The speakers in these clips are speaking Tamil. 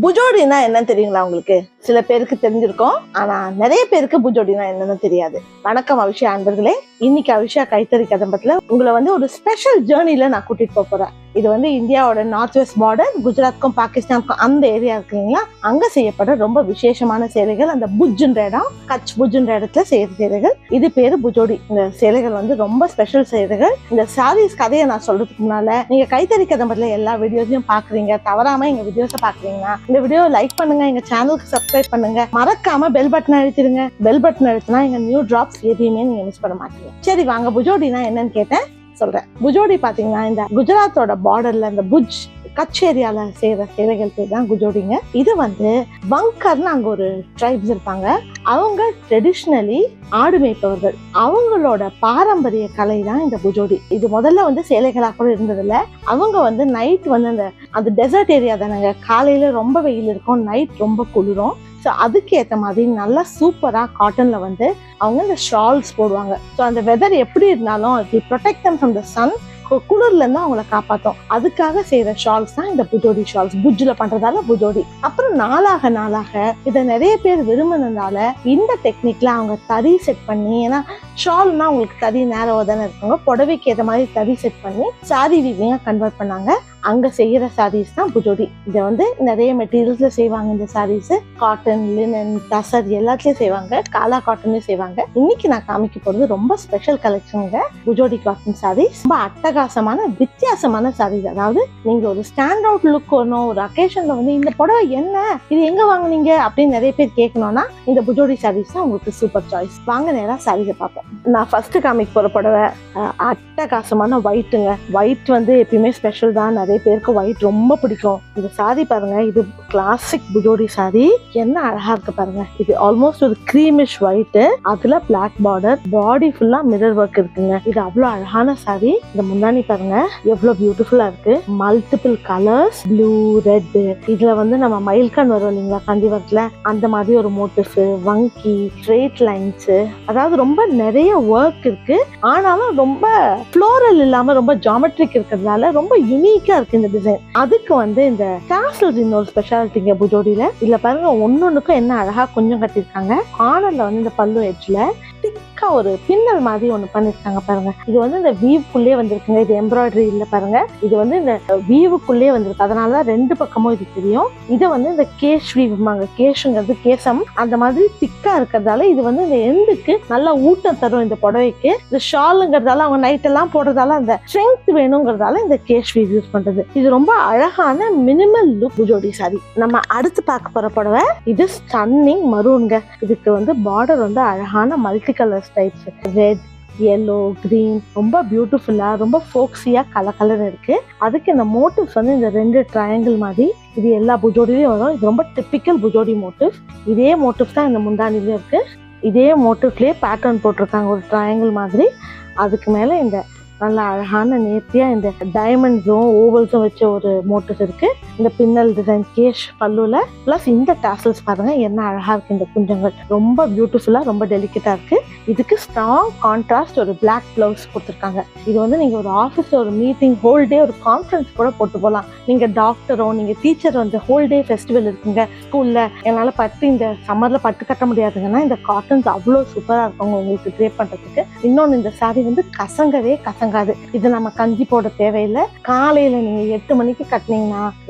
புஜோடினா என்னன்னு தெரியுங்களா உங்களுக்கு? சில பேருக்கு தெரிஞ்சிருக்கும், ஆனா நிறைய பேருக்கு புஜோடினா என்னன்னு தெரியாது. வணக்கம் அவிஷா அன்பர்களே. இன்னைக்கு அவிஷா கைத்தறி கதம்பத்துல உங்களை ஒரு ஸ்பெஷல் ஜேர்னில நான் கூட்டிட்டு போறேன். இது இந்தியாவோட நார்த் வெஸ்ட் பார்டர், குஜராத்துக்கும் பாகிஸ்தானுக்கும் அந்த ஏரியா இருக்குங்களா, அங்க செய்யப்படுற ரொம்ப விசேஷமான சேலைகள். அந்த புஜ்ன்ற இடம், கட்ச் புஜ்ன்ற இடத்துல செய்யற சேலைகள், இது பேரு புஜோடி. இந்த சேலைகள் ரொம்ப ஸ்பெஷல் சேலைகள். இந்த சாரீஸ் கதையை நான் சொல்றதுக்கு முன்னால, நீங்க கைத்தறி கதம்பத்துல எல்லா வீடியோஸையும் பாக்குறீங்க, தவறாம எங்க வீடியோஸை பாக்குறீங்கன்னா இந்த வீடியோ லைக் பண்ணுங்க, எங்க சேனலுக்கு சப்ஸ்கிரைப் பண்ணுங்க, மறக்காம பெல் பட்டன் அழுத்திடுங்க. பெல் பட்டன் அழுத்தினா எங்க நியூ டிராப்ஸ் எதையுமே நீங்க மிஸ் பண்ண மாட்டீங்க. சரி வாங்க, புஜோடினா என்னன்னு கேட்டேன், சொல்றேன். புஜோடி பாத்தீங்கன்னா இந்த குஜராத்தோட பார்டர்ல இந்த புஜ் கட்ச் ஏரியால செய்யற சேலைகள் பேர் தான் புஜோடிங்க. இது பங்கர்னு அங்க ஒரு ட்ரைப்ஸ் இருப்பாங்க. அவங்க ட்ரெடிஷ்னலி ஆடு மேய்ப்பவர்கள். அவங்களோட பாரம்பரிய கலை தான் இந்த புஜோடி. இது முதல்ல சேலைகளா கூட இருந்ததில்ல. அவங்க நைட் அந்த டெசர்ட் ஏரியா தானங்க, காலையில ரொம்ப வெயில் இருக்கும், நைட் ரொம்ப குளிரும். ஸோ அதுக்கு ஏற்ற மாதிரி நல்லா சூப்பராக காட்டன்ல அவங்க இந்த ஷால்ஸ் போடுவாங்க. ஸோ அந்த வெதர் எப்படி இருந்தாலும் அது protect them from the sun, குளிர்ல இருந்து அவங்கள காப்பாற்றும். அதுக்காக செய்யற ஷால்ஸ் தான் இந்த புஜோடி ஷால்ஸ். புஜ்ல பண்றதால புஜோடி. அப்புறம் நாளாக இதை நிறைய பேர் விரும்பினதால இந்த டெக்னிக்ல அவங்க தறி செட் பண்ணி, ஏன்னா ஷால்னா உங்களுக்கு தறி நேரவா தானே இருக்குங்க, புடவைக்கு ஏற்ற மாதிரி தறி செட் பண்ணி சாரி வீவிங்கா கன்வெர்ட் பண்ணாங்க. அங்க செய்யற சாரீஸ் தான் புஜோடி. இதை நிறைய மெட்டீரியல்ஸ்ல செய்வாங்க. இந்த சாரீஸ் காட்டன், லினன், டசர் எல்லாத்துலயும் செய்வாங்க, காலா காட்டன்லயும் செய்வாங்க. இன்னைக்கு நான் காமிக்க போறது ரொம்ப ஸ்பெஷல் கலெக்ஷனுங்க, புஜோடி காட்டன் சாரீஸ். ரொம்ப அட்டகாசமான வித்தியாசமான சாரீஸ். அதாவது நீங்க ஒரு ஸ்டாண்ட் அவுட் லுக் வரணும், ஒரு அக்கேஷன்ல இந்த புடவை என்ன, இது எங்க வாங்குனீங்க அப்படின்னு நிறைய பேர் கேட்கணும்னா இந்த புஜோடி சாரீஸ் தான் உங்களுக்கு சூப்பர் சாய்ஸ். வாங்க நேரா சாரீஸை பார்ப்போம். நான் ஃபர்ஸ்ட் காமிக்க போற புடவை அட்டகாசமான ஒயிட்டுங்க. ஒயிட் எப்பயுமே ஸ்பெஷல் தான், நிறைய பேருக்கு ஒயிட் ரொம்ப பிடிக்கும். இந்த சாரி பாருங்க, இது கிளாசிக் புஜோடி சாரி. என்ன அழகா இருக்கு பாருங்க. இது ஆல்மோஸ்ட் ஒரு கிரீமிஷ் ஒயிட், அதுல பிளாக் பார்டர், பாடி ஃபுல்லா மிரர் ஒர்க் இருக்குங்க. இது அவ்வளவு அழகான சாரி. இந்த முந்தானி பாருங்க எவ்வளவு பியூட்டிஃபுல்லா இருக்கு. Multiple colours, blue, red. இதுல நம்ம மயில்கான் வரும் இல்லைங்களா காஞ்சிபுரத்துல, அந்த மாதிரி ஒரு மோட்டிஃப், வங்கி, ஸ்ட்ரெயிட் லைன்ஸ், அதாவது ரொம்ப நிறைய ஒர்க் இருக்கு. ஆனாலும் ரொம்ப ஃப்ளோரல் இல்லாம ரொம்ப ஜாமெட்ரிக் இருக்கிறதுனால ரொம்ப யூனிக்கா இருக்கு இந்த டிசைன். அதுக்கு இந்த டாசல்ஸ் இன்னொரு ஸ்பெஷாலிட்டிங்க புஜோடியில. இதுல பாருங்க ஒன்னொன்னுக்கும் என்ன அழகா கொஞ்சம் கட்டிருக்காங்க. கார்னர்ல இந்த பல்லு எட்ஜ்ல திக்கா ஒரு பின்னல் மாதிரி ஒண்ணு பண்ணிருக்காங்க பாருங்க. இது இந்த வீவுக்குள்ளே வந்திருக்குங்க. இது எம்ப்ராய்டரி இல்ல பாருங்க, இது இந்த வீவுக்குள்ளே வந்திருக்கு. அதனாலதான் ரெண்டு பக்கமும் இது தெரியும். இது இந்த கேஷ் வீவுமாங்க, கேஷுங்கிறது கேசம், அந்த மாதிரி திக்கா இருக்கிறதால இது இந்த எண்டுக்கு நல்லா ஊட்டம் தரும் இந்த புடவைக்கு. இந்த ஷாலுங்கிறதால அவங்க நைட் எல்லாம் போடுறதால அந்த ஸ்ட்ரென்த் வேணுங்கிறதால இந்த கேஷ் வீவ் யூஸ் பண்றது. இது ரொம்ப அழகான மினிமல் லுக் புஜோடி சாரி. நம்ம அடுத்து பார்க்க போற புடவை இது ஸ்டன்னிங் மரூன்ங்க. இதுக்கு பார்டர் அழகான multi colour types, red, yellow, green, ரொம்ப பியூட்டிஃபுல்லா ரொம்ப ஃபோக்ஸியா கலர் இருக்கு. அதுக்கு இந்த மோட்டிவ்ஸ் இந்த ரெண்டு ட்ரையாங்கிள் மாதிரி இது எல்லா புஜோடிலையும் வரும். இது ரொம்ப டிப்பிக்கல் புஜோடி மோட்டிவ். இதே மோட்டிவ் தான் இந்த முந்தானிலையும் இருக்கு. இதே மோட்டிவ்லயே பேட்டர்ன் போட்டிருக்காங்க ஒரு ட்ரையாங்கிள் மாதிரி. அதுக்கு மேல இந்த நல்ல அழகான நேர்த்தியா இந்த டைமண்ட்ஸும் ஓவல்ஸும் வச்ச ஒரு மோட்டிவ் இருக்கு. இந்த பின்னல் டிசைன் கேஷ் பல்லுல பிளஸ் இந்த டாசல்ஸ் பாருங்க என்ன அழகா இருக்கு. இந்த குஞ்சங்கள் ரொம்ப பியூட்டிஃபுல்லா ரொம்ப டெலிகேட்டா இருக்கு. இதுக்கு ஸ்ட்ராங் கான்ட்ராஸ்ட் ஒரு பிளாக் பிளவுஸ் கொடுத்துருக்காங்க. இது நீங்க ஒரு ஆஃபீஸ், ஒரு மீட்டிங், ஹோல் டே, ஒரு கான்ஃபரன்ஸ் கூட போட்டு போகலாம். நீங்க டாக்டரோ நீங்க டீச்சர் ஹோல் டே ஃபெஸ்டிவல் இருக்குங்க ஸ்கூல்ல, என்னால இந்த சம்மர்ல பட்டு கட்ட முடியாதுங்கன்னா இந்த காட்டன்ஸ் அவ்வளோ சூப்பரா இருக்குங்க உங்களுக்கு ட்ரேப் பண்றதுக்கு. இன்னொன்னு இந்த சாரி கசங்கவே கசங்காது. இது நம்ம கஞ்சி போட தேவையில்லை. காலையில நீங்க 8 மணிக்கு கட்டினீங்கன்னா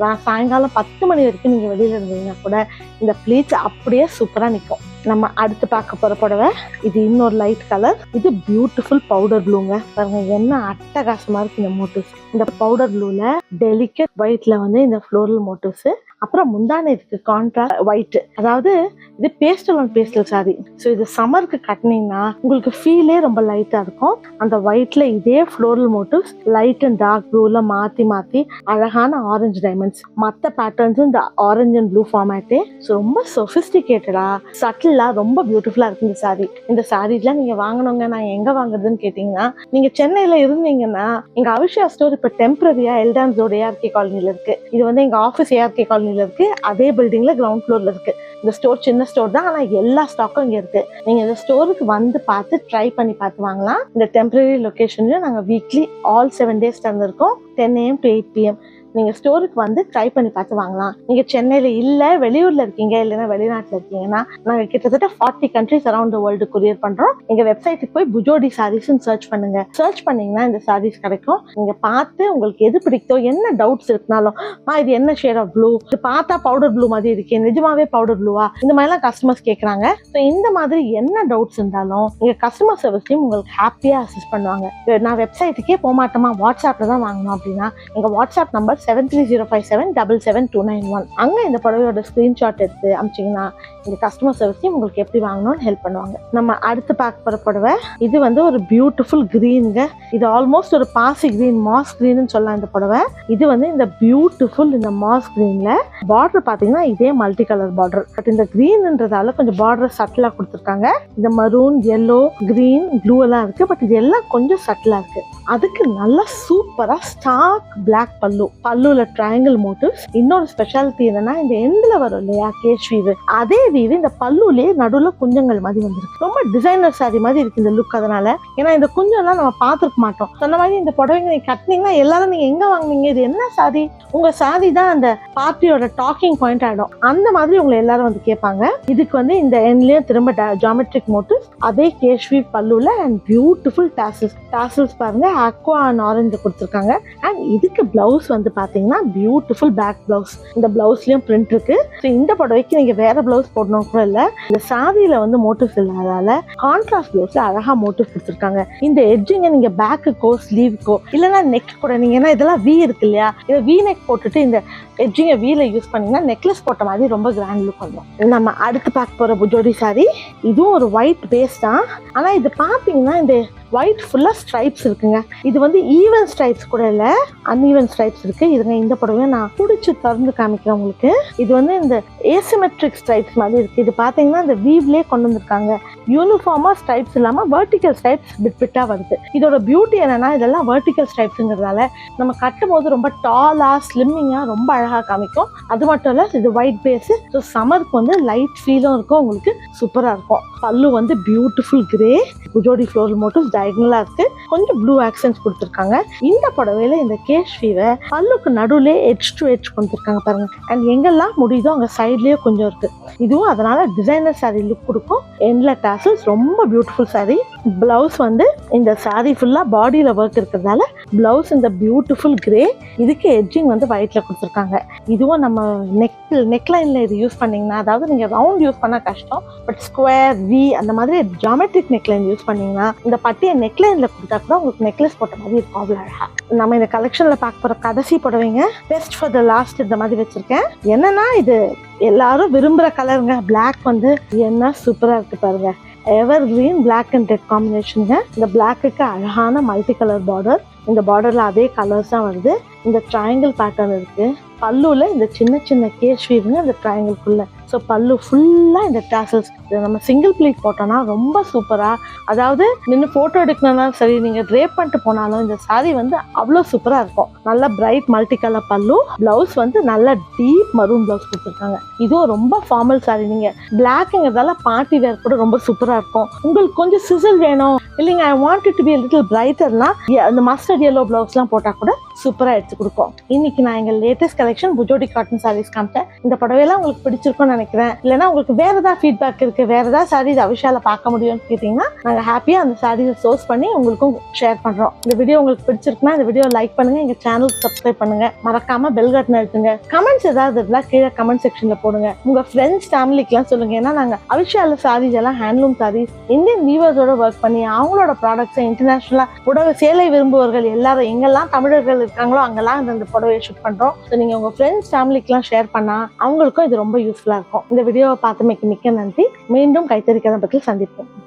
சாயங்காலம் 10 மணி வரைக்கும் நீங்க வெளியில இருந்தீங்கன்னா கூட இந்த ப்ளீட்ஸ் அப்படியே சூப்பரா நிற்கும். நம்ம அடுத்து பார்க்க போற புடவை இது இன்னொரு லைட் கலர். இது பியூட்டிஃபுல் பவுடர் ப்ளூங்க. பாருங்க என்ன அட்டகாசமா இருக்கு இந்த மோட்டிவ்ஸ். இந்த பவுடர் ப்ளூல டெலிகேட் ஒயிட்ல இந்த ஃப்ளோரல் மோட்டிவ்ஸ். அப்புறம் முந்தானி இதுக்கு கான்ட்ராஸ்ட் ஒயிட், அதாவது இது pastel on pastel sorry. So இது சம்மருக்கு கட்டினீங்கன்னா உங்களுக்கு ஃபீலே ரொம்ப லைட்டா இருக்கும். அந்த ஒயிட்ல இதே floral motifs light and dark ப்ளூல மாத்தி அழகான ஆரஞ்சு டைமண்ட்ஸ். மற்ற பேட்டர்ன்ஸும் இந்த ஆரஞ்சு அண்ட் ப்ளூ ஃபார்மேட்டே. ஸோ ரொம்ப சொஃபிஸ்டிகேட்டடா சட்டிலா ரொம்ப பியூட்டிஃபுல்லா இருக்கு இந்த சாரி. இந்த சாரீஸ்லாம் நீங்க வாங்கணுங்க, நான் எங்க வாங்குறதுன்னு கேட்டீங்கன்னா, நீங்க சென்னையில இருந்தீங்கன்னா எங்க அவிஷா ஸ்டோர் இப்ப டெம்பரரியா எல்டான்ஸ் ரோடு ஏஆர்கே காலனில இருக்கு. இது எங்க ஆஃபீஸ் ஏஆர்கே காலனில இருக்கு. அதே பில்டிங்ல கிரவுண்ட் ஃப்ளோர்ல இருக்கு. இந்த ஸ்டோர் சின்ன ஸ்டோர் தான், ஆனா எல்லா ஸ்டாக்கும் இங்க இருக்கு. நீங்க இந்த ஸ்டோருக்கு பார்த்து ட்ரை பண்ணி பார்த்து வாங்கலாம். இந்த டெம்பரரி லொகேஷன்லயும் நாங்க weekly all 7 days திறந்திருக்கோம், 10 AM to 8 PM. நீங்க ஸ்டோருக்கு வந்து ட்ரை பண்ணி பார்த்து வாங்கலாம். நீங்க சென்னையில இல்ல, வெளியூர்ல இருக்கீங்க, இல்லைன்னா வெளிநாட்டுல இருக்கீங்கன்னா நாங்க கிட்டத்தட்ட 40 countries around the world courier பண்றோம். எங்க வெப்சைட்டுக்கு போய் புஜோடி சாரீஸ்ன்னு சர்ச் பண்ணுங்க. சர்ச் பண்ணீங்கன்னா இந்த சாரீஸ் கிடைக்கும். நீங்க பார்த்து உங்களுக்கு எது பிடிக்குதோ, என்ன டவுட்ஸ் இருக்குனாலும், இது என்ன ஷேட் ஆஃப் ப்ளூ, இது பார்த்தா பவுடர் ப்ளூ மாதிரி இருக்கே, நிஜமாவே பவுடர் ப்ளூவா, இந்த மாதிரிலாம் கஸ்டமர்ஸ் கேட்கறாங்க. ஸோ இந்த மாதிரி என்ன டவுட்ஸ் இருந்தாலும் எங்க கஸ்டமர் சர்வீஸ் டீம் உங்களுக்கு ஹாப்பியா அசிஸ்ட் பண்ணுவாங்க. நான் வெப்சைட்டுக்கே போக மாட்டோமா, வாட்ஸ்அப்ல தான் வாங்கணும் அப்படின்னா எங்க வாட்ஸ்அப் நம்பர் 7305777291. அங்க இந்த புடவையோட ஸ்கிரீன்ஷாட் எடுத்து அமிச்சிங்கன்னா இந்த கஸ்டமர் சர்வீஸ் டீம் உங்களுக்கு எப்படி வாங்கணும்னு ஹெல்ப் பண்ணுவாங்க. நம்ம அடுத்து பார்க்க போற புடவை இது வந்து ஒரு பியூட்டிஃபுல் கிரீனுங்க. இது ஆல்மோஸ்ட் ஒரு பாசி கிரீன், மாஸ் கிரீன் சொல்லலாம் இந்த புடவை. இது வந்து இந்த பியூட்டிஃபுல் இந்த மாஸ் கிரீன்ல பார்டர் பாத்தீங்கன்னா இதே மல்டி கலர் பார்டர். பட் இந்த கிரீன்ன்றதால கொஞ்சம் பார்டர் சட்டிலா கொடுத்துருக்காங்க. இந்த மரூன், எல்லோ, கிரீன், ப்ளூ எல்லாம் இருக்கு. பட் இது எல்லாம் கொஞ்சம் சட்டிலா இருக்கு. அதுக்கு நல்லா சூப்பரா ஸ்டார்க் பிளாக் பல்லுல ட்ரையாங்கிள் மோட்டிவ்ஸ். இன்னொரு ஸ்பெஷாலிட்டி என்னன்னா இந்த எண்ட்ல வரும் இல்லையா கேஷ் வீவு, அதே வீவு இந்த பல்லுலயே நடுவுல குஞ்சங்கள் மாதிரி வந்துருக்கு. ரொம்ப டிசைனர் சாரி மாதிரி இருக்கு இந்த லுக். அதனால ஏன்னா இந்த குஞ்சம் எல்லாம் நம்ம பார்த்துருக்க மாட்டோம். சொன்ன மாதிரி இந்த புடவைங்க நீங்க கட்டினீங்கன்னா எல்லாரும் நீங்க எங்க வாங்குனீங்க, இது என்ன சாரி, உங்க சாரி தான் அந்த பார்ட்டியோட டாக்கிங் பாயிண்ட் ஆயிடும். அந்த மாதிரி உங்களை எல்லாரும் வந்து கேட்பாங்க. இதுக்கு வந்து இந்த எண்ட்லயும் திரும்ப ஜாமெட்ரிக் மோட்டிவ்ஸ், அதே கேஷ் வீவ் பல்லுல அண்ட் பியூட்டிஃபுல் டாசல்ஸ் பாருங்க அக்வா அண்ட் ஆரஞ்சு கொடுத்துருக்காங்க. அண்ட் இதுக்கு பிளவுஸ் வந்து பாத்தீங்கன்னா பியூட்டிஃபுல் பேக் பிளவுஸ். இந்த பிளவுஸ்லயும் பிரிண்ட் இருக்கு. இந்த புடவைக்கு நீங்க வேற பிளவுஸ் போடணும் கூட இல்ல. இந்த சாரியில வந்து மோட்டிவ்ஸ் இல்லாதால கான்ட்ராஸ்ட் பிளவுஸ்ல அழகா மோட்டிவ் கொடுத்துருக்காங்க. இந்த எட்ஜிங்க நீங்க பேக்குக்கோ ஸ்லீவுக்கோ இல்லைன்னா நெக் கூட நீங்க ஏன்னா இதெல்லாம் வி இருக்கு இல்லையா, இதை வி நெக் போட்டுட்டு இந்த எட்ஜிங்க வீல யூஸ் பண்ணீங்கன்னா நெக்லஸ் போட்ட மாதிரி ரொம்ப கிராண்ட் லுக் வந்துடும். நம்ம அடுத்து பார்க்க போற புஜோடி சாரி இதுவும் ஒரு ஒயிட் பேஸ் தான். ஆனா இது பாத்தீங்கன்னா இந்த ஒயிட் ஃபுல்லா ஸ்ட்ரைப்ஸ் இருக்குங்க. இது வந்து ஈவன் ஸ்ட்ரைப்ஸ் கூட இல்ல, அன்ஈவன் ஸ்ட்ரைப்ஸ் இருக்கு. இதுங்க இந்த புடவையை நான் பிடிச்சி திறந்து காமிக்கிறேன் உங்களுக்கு. இது வந்து இந்த ஏசிமெட்ரிக் ஸ்ட்ரைப்ஸ் மாதிரி இருக்கு. இது பாத்தீங்கன்னா இந்த வீவ்லயே கொண்டு வந்திருக்காங்க. யூனிஃபார்மா ஸ்ட்ரைப்ஸ் இல்லாம வெர்டிகல் ஸ்ட்ரைப்ஸ் பிட்டா வருது. இதோட பியூட்டி என்னன்னா இதெல்லாம் வெர்டிகல் ஸ்ட்ரைப்ஸ்ங்கிறதால நம்ம கட்டும் போது ரொம்ப டாலா ஸ்லிம்மிங்கா ரொம்ப அழகா காமிக்கும். அது மட்டும் இல்ல இது ஒயிட் பேஸ், ஸோ சம்மருக்கு வந்து லைட் ஃபீலும் இருக்கும், உங்களுக்கு சூப்பரா இருக்கும். பல்லு வந்து பியூட்டிஃபுல் கிரே, புஜோடி ஃப்ளோரல் மோட்டிவ்ஸ் டயகனலா இருக்கு. கொஞ்சம் ப்ளூ ஆக்சன்ஸ் கொடுத்துருக்காங்க. இந்த புடவையில இந்த கேஷ் வீவை பல்லுக்கு நடுவுல எட்ஜ் டு எட்ஜ் கொடுத்துருக்காங்க பாருங்க. அண்ட் எங்கெல்லாம் முடியுதோ அங்க சைட்லயே கொஞ்சம் இருக்கு. இதுவும் அதனால டிசைனர் சாரி லுக் கொடுக்கும். எண்ட்ல டாசல்ஸ் ரொம்ப பியூட்டிஃபுல் சாரி. பிளவுஸ் வந்து இந்த சாரி ஃபுல்லா பாடியில ஒர்க் இருக்கிறதால பிளவுஸ் இந்த பியூட்டிஃபுல் கிரே, இதுக்கு எட்ஜிங் வந்து ஒயிட்ல கொடுத்துருக்காங்க. இதுவும் நம்ம நெக்லைன்ல இது யூஸ் பண்ணீங்கன்னா, அதாவது நீங்க ரவுண்ட் யூஸ் பண்ணா கஷ்டம், பட் ஸ்கொயர் வி அந்த மாதிரி ஜாமெட்ரிக் நெக்லைன் யூஸ் பண்ணீங்கன்னா இந்த பட்டியை நெக்லைன்ல கொடுத்தா கூட உங்களுக்கு நெக்லஸ் போட்ட மாதிரி இருக்கும். அவ்வளவு அழகா. நம்ம இந்த கலெக்ஷன்ல பார்க்க போற கடைசி புடவைங்க பெஸ்ட் ஃபார் த லாஸ்ட் இந்த மாதிரி வச்சிருக்கேன். என்னன்னா இது எல்லாரும் விரும்புற கலருங்க. பிளாக் வந்து என்ன சூப்பரா இருக்கு பாருங்க. Evergreen black and red காம்பினேஷனுங்க. இந்த பிளாக்குக்கு அழகான மல்டி கலர் பார்டர். இந்த பார்டர்ல அதே கலர்ஸ் தான் வருது. இந்த ட்ரையாங்கிள் பேட்டர்ன் இருக்கு. பல்லுல இந்த சின்ன சின்ன கேஷ் வீவுங்க இந்த ட்ரையாங்கிள்குள்ள. ஸோ பல்லு ஃபுல்லா இந்த டாசல்ஸ். நம்ம சிங்கிள் பிளீட் போட்டோம்னா ரொம்ப சூப்பரா, அதாவது நின்று போட்டோ எடுக்கணும்னாலும் சரி, நீங்க ட்ரேப் பண்ணிட்டு போனாலும் இந்த சாரி வந்து அவ்வளோ சூப்பரா இருக்கும். நல்ல பிரைட் மல்டி கலர் பல்லு. பிளவுஸ் வந்து நல்ல டீப் மரூன் பிளவுஸ் கொடுத்துருக்காங்க. இதுவும் ரொம்ப ஃபார்மல் சாரி. நீங்க பிளாக்ங்கிறதால பார்ட்டி வேர் கூட ரொம்ப சூப்பரா இருக்கும். உங்களுக்கு கொஞ்சம் சிசில் வேணும் இல்லைங்க, I want it to be a little brighterனா அந்த மஸ்டர்ட் yellow பிளவுஸ்லாம் போட்டா கூட சூப்பரா எடுத்து கொடுக்கும். இன்னைக்கு நான் எங்க லேட்டஸ்ட் கலெக்ஷன் புஜோடி காட்டன் சாரீஸ் காமிச்சேன். இந்த புடவையெல்லாம் உங்களுக்கு பிடிச்சிருக்கும்னு நினைக்கிறேன். இல்லைன்னா உங்களுக்கு வேற ஏதாவது ஃபீட்பேக் இருக்கு, வேற ஏதாவது சாரீஸ் அவிஷால பார்க்க முடியும்னு கேட்டீங்கன்னா நாங்க ஹாப்பியா அந்த சாரீஸை சோர்ஸ் பண்ணி உங்களுக்கும் ஷேர் பண்றோம். இந்த வீடியோ உங்களுக்கு பிடிச்சிருக்குன்னா இந்த வீடியோ லைக் பண்ணுங்க, எங்க சேனலுக்கு சப்ஸ்கிரைப் பண்ணுங்க, மறக்காம பெல் பட்டன் அழுத்துங்க. கமெண்ட்ஸ் ஏதாவது இருந்தா கீழே கமெண்ட் செக்ஷன்ல போடுங்க. உங்க ஃப்ரெண்ட்ஸ் ஃபேமிலிக்குலாம் சொல்லுங்க. ஏன்னா நாங்க அவிஷால சாரீஸ் எல்லாம் ஹேண்ட்லூம் சாரீஸ் இந்தியன் வீவர்ஸோட ஒர்க் பண்ணி அவங்களோட ப்ராடக்ட்ஸை இன்டர்நேஷனலா புடவை சேலை விரும்புவர்கள் எல்லாரும் எங்கெல்லாம் தமிழர்கள் இருக்காங்களோ அங்கெல்லாம் இந்த புடவையை ஷூட் பண்றோம். நீங்க உங்க ஃப்ரெண்ட்ஸ் ஃபேமிலிக்குலாம் ஷேர் பண்ணா அவங்களுக்கும் இது ரொம்ப யூஸ்ஃபுல்லா இருக்கும். இந்த வீடியோவை பார்த்தமைக்கு மிக்க நன்றி. மீண்டும் கைத்தறி கதம்பத்தில் சந்திப்போம்.